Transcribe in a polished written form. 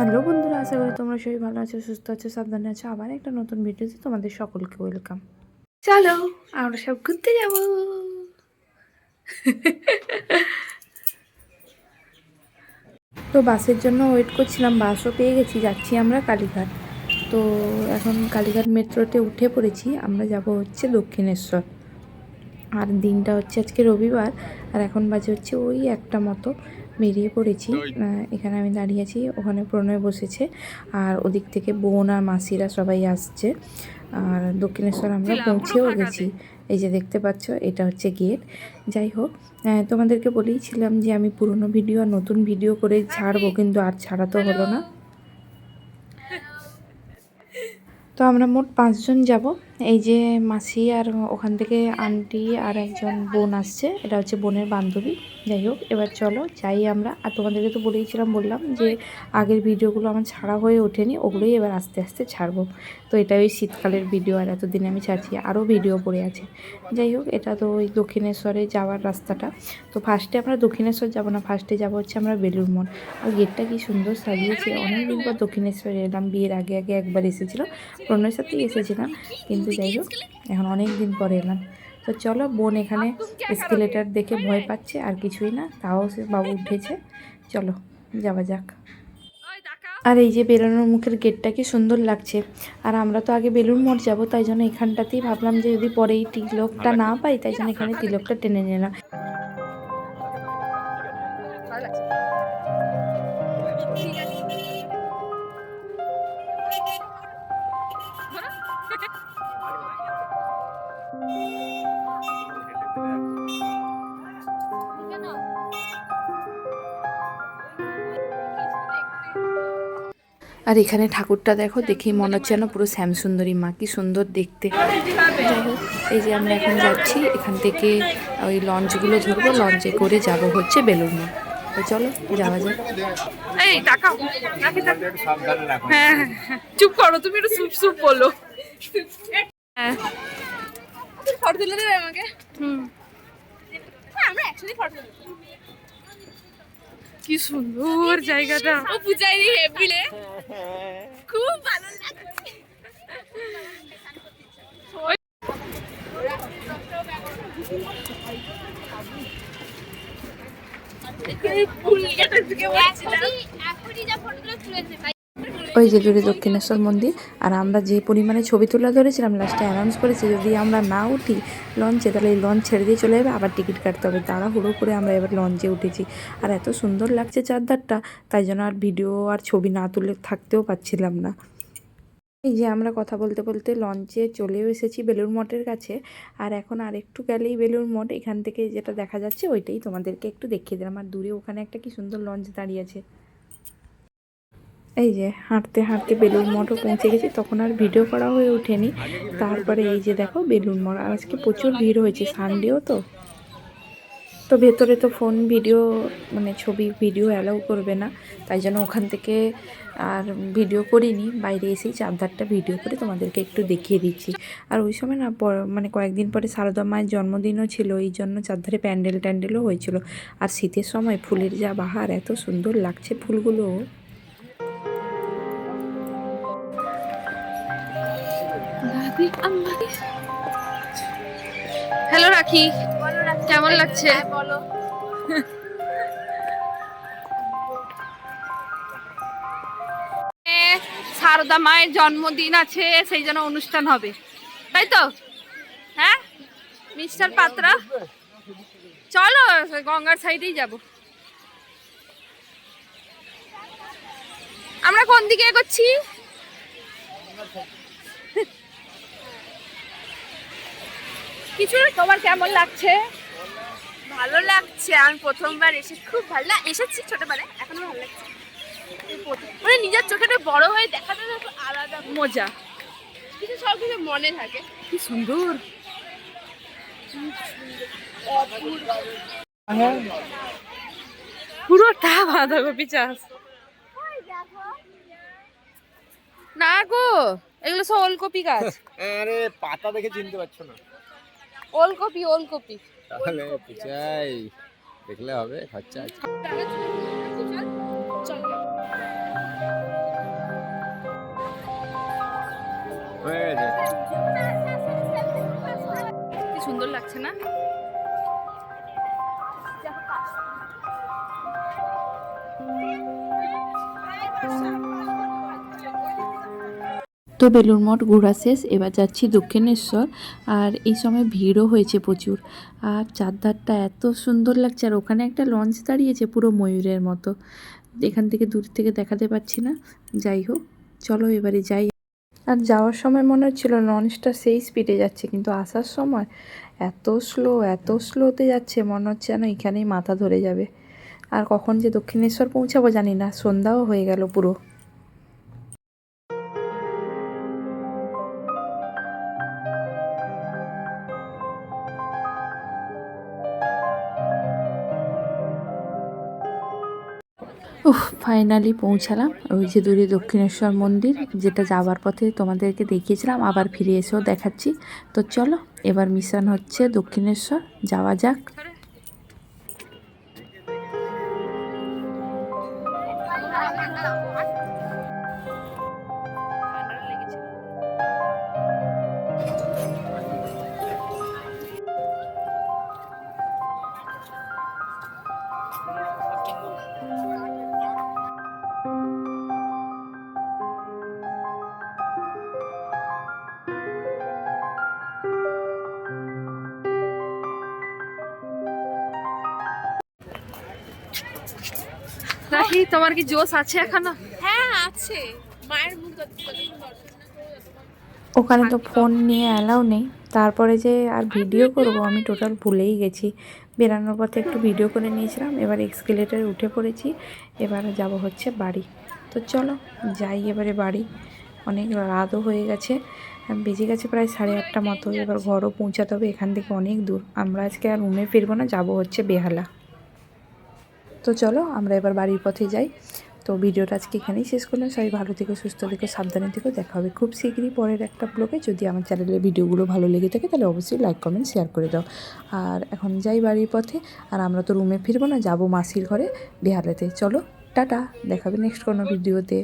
Hello বন্ধুরা, আশা করি তোমরা সবাই ভালো আছো, সুস্থ আছো, সাবধানে আছো। আবার একটা নতুন ভিডিওতে তোমাদের সকলকে ওয়েলকাম। চলো আমরা সব ঘুরতে যাব। তো বাসের জন্য ওয়েট করছিলাম, বাসও পেয়ে গেছি, যাচ্ছি আমরা কালীঘাট। তো এখন কালীঘাট মেট্রোতে উঠে পড়েছি, আমরা যাব হচ্ছে দক্ষিণেশ্বর। আর দিনটা হচ্ছে আজকে রবিবার, আর এখন বাজে হচ্ছে ওই একটা মতো। বেরিয়ে পড়েছি, এখানে আমি দাঁড়িয়ে আছি, ওখানে প্রণয় বসেছে, আর ওদিক থেকে বোন আর মাসিরা সবাই আসছে। আর দক্ষিণেশ্বর আমরা পৌঁছেও গেছি। এই যে দেখতে পাচ্ছ, এটা হচ্ছে গেট। যাই হোক, তোমাদেরকে বলেইছিলাম যে আমি পুরনো ভিডিও আর নতুন ভিডিও করে ছাড়বো, কিন্তু আর ছাড়া তো হলো না। তো আমরা মোট 5 জন যাব। এই যে মাসি আর ওখান থেকে আন্টি আর একজন বোন আসছে, এটা হচ্ছে বোনের বান্ধবী। যাই হোক, এবার চলো যাই আমরা। আর তোমাদেরকে তো বললাম যে আগের ভিডিওগুলো আমার ছাড়া হয়ে ওঠেনি, ওগুলোই এবার আস্তে আস্তে ছাড়বো। তো এটা ওই শীতকালের ভিডিও, আর এতদিনে আমি ছাড়ছি, আরও ভিডিও পড়ে আছে। যাই হোক, এটা তো ওই দক্ষিণেশ্বরে যাওয়ার রাস্তাটা। তো ফার্স্টে আমরা দক্ষিণেশ্বর যাব না, ফার্স্টে যাব হচ্ছে আমরা বেলুড় মঠ। আর গেটটা কি সুন্দর সাজিয়েছে। অনেক দিন পর দক্ষিণেশ্বরে এলাম, বিয়ের আগে আগে একবার এসেছিলো, প্রণয়ের সাথেই এসেছিলাম, কিন্তু যাই হোক এখন অনেক দিন পরে এলাম। তো চলো, বোন এখানে এসকেলেটার দেখে ভয় পাচ্ছে, আর কিছুই না, তাও সে বাবু উঠেছে। চলো যাওয়া যাক। আর এই যে বেরোনোর মুখের গেটটা কি সুন্দর লাগছে। আর আমরা তো আগে বেলুড় মঠ যাবো, তাই জন্য এখানটাতেই ভাবলাম যে যদি পরে এই তিলকটা না পাই, তাই জন্য এখানে তিলকটা টেনে নিলাম। আর এখানে ঠাকুরটা দেখো, দেখেই মনে হচ্ছে যেন পুরো শ্যামসুন্দরী মা, কি সুন্দর দেখতে। যাই হোক, এই যে আমরা এখন যাচ্ছি, এখান থেকে ওই লঞ্চগুলো ধরবো, লঞ্চে করে যাব হচ্ছে বেলুড় মঠ। তো চলো যাওয়া যাক। এই তাকাও, হ্যাঁ চুপ করো, তুমি একটু চুপ চুপ বলো। হ্যাঁ ফটো তুলে দেবে আমাকে। আমরা একসাথে ফটো তুলব। কি সুন্দর জায়গাটা, ও পূজারি হেবিলে, খুব ভালো লাগছে। ওই যে দূরে দক্ষিণেশ্বর মন্দির। আর আমরা যে পরিমাণে ছবি তোলা ধরেছিলাম, লাস্টে অ্যানাউন্স করেছে যদি আমরা না উঠি লঞ্চে, তাহলে এই লঞ্চ ছেড়ে দিয়ে চলে যাবে, আবার টিকিট কাটতে হবে। তাড়াহুড়ো করে আমরা এবার লঞ্চে উঠেছি। আর এত সুন্দর লাগছে চারধারটা, তাই জন্য আর ভিডিও আর ছবি না তুলে থাকতেও পারছিলাম না। এই যে আমরা কথা বলতে বলতে লঞ্চে চলেও এসেছি বেলুড় মঠের কাছে। আর এখন আর একটু গেলেই বেলুড় মঠ, এখান থেকে যেটা দেখা যাচ্ছে ওইটাই তোমাদেরকে একটু দেখিয়ে দিলাম। আর দূরে ওখানে একটা কি সুন্দর লঞ্চ দাঁড়িয়ে আছে। এই যে হাঁটতে হাঁটতে বেলুড় মঠও পৌঁছে গেছি, তখন আর ভিডিও করা হয়ে ওঠেনি। তারপরে এই যে দেখো বেলুড় মঠ, আর আজকে প্রচুর ভিড় হয়েছে, সানডেও তো। তো ভেতরে তো ফোন ভিডিও মানে ছবি ভিডিও অ্যালাউ করবে না, তাই জন্য ওখান থেকে আর ভিডিও করিনি। বাইরে এসেই চারধারটা ভিডিও করে তোমাদেরকে একটু দেখিয়ে দিচ্ছি। আর ওই সময় না মানে কয়েকদিন পরে সারদা মায়ের জন্মদিনও ছিল, এই জন্য চারধারে প্যান্ডেল ট্যান্ডেলও হয়েছিল। আর শীতের সময় ফুলের যা বাহার, এত সুন্দর লাগছে ফুলগুলো। হ্যালো রাখি, কেমন লাগছে বলো। সারদা মায়ের জন্মদিন আছে, সেই জন্য অনুষ্ঠান হবে, তাই তো? হ্যাঁ মিস্টার পাত্রা, চলো গঙ্গার সাইডেই যাব। আমরা কোন দিকে এগোচ্ছি? কিছু তোমার কেমন লাগছে? ভালো লাগছে, আমি প্রথমবার এসে খুব ভালো এসেছি, ছোটবেলায়, এখনো ভালো লাগছে। মানে নিজের চোখে বড় হয়ে দেখাটা আলাদা মজা, কিছু সব কিছু মনে থাকে। কি সুন্দর, পুরোটা বাঁধাকপি চাষ। না গো, এগুলো সব ওলকপি গাছ। আরে পাতা দেখে চিনতে পারছো না? ওলকপি ওলকপি। তাহলে পিছাই দেখলে হবে, খরচা আছে। চল হয়ে গেছে। কি সুন্দর লাগছে না? তো বেলুড় মঠ ঘোরা শেষ, এবার যাচ্ছি দক্ষিণেশ্বর। আর এই সময় ভিড়ও হয়েছে প্রচুর, আর চারধারটা এত সুন্দর লাগছে। আর ওখানে একটা লঞ্চ দাঁড়িয়েছে পুরো ময়ূরের মতো, এখান থেকে দূর থেকে দেখাতে পাচ্ছি না। যাই হোক, চলো এবারে যাই। আর যাওয়ার সময় মনে হচ্ছিল লঞ্চটা সেই স্পিডে যাচ্ছে, কিন্তু আসার সময় এত স্লোতে যাচ্ছে, মনে হচ্ছে যেন এখানেই মাথা ধরে যাবে। আর কখন যে দক্ষিণেশ্বর পৌঁছাবো জানি না, সন্ধ্যাও হয়ে গেল পুরো। ফাইনালি পৌঁছালাম। ওই যে দূরে দক্ষিণেশ্বর মন্দির, যেটা যাওয়ার পথে তোমাদেরকে দেখিয়েছিলাম, আবার ফিরে এসেও দেখাচ্ছি। তো চলো, এবার মিশন হচ্ছে দক্ষিণেশ্বর, যাওয়া যাক। রাখি, তোমার কি জোশ আছে এখনো? হ্যাঁ আছে, মায়ের মুখ যতক্ষণ দর্শন না করবো ওখানে তো ফোন নিয়ে অ্যালাউ নেই। তারপরে যে আর ভিডিও করব আমি টোটাল ভুলেই গেছি। বেরানোর পথে একটু ভিডিও করে নিয়েছিলাম, এবার এক্সকেলেটারে উঠে পড়েছি। এবার যাব হচ্ছে বাড়ি। তো চলো যাই এবারে বাড়ি। অনেক রাতও হয়ে গেছে, বেজে গেছে প্রায় 8:30 মতো। এবার ঘরও পৌঁছাতে হবে, এখান থেকে অনেক দূর। আমরা আজকে আর রুমে ফিরবো না, যাব হচ্ছে বেহালা। তো চলো আমরা এবার বাড়ির পথে যাই। তো ভিডিওটা আজকে এখানেই শেষ করলাম। সবাই ভালো থেকো, সুস্থ থেকো, সাবধানে থেকো। দেখা হবে খুব শীঘ্রই পরের একটা ব্লগে। যদি আমার চ্যানেলের ভিডিওগুলো ভালো লেগে থাকে তাহলে অবশ্যই লাইক কমেন্ট শেয়ার করে দাও। আর এখন যাই বাড়ির পথে। আর আমরা তো রুমে ফিরবো না, যাবো মাসির ঘরে বেহালাতে। চলো টাটা, দেখা হবে নেক্সট কোনো ভিডিওতে।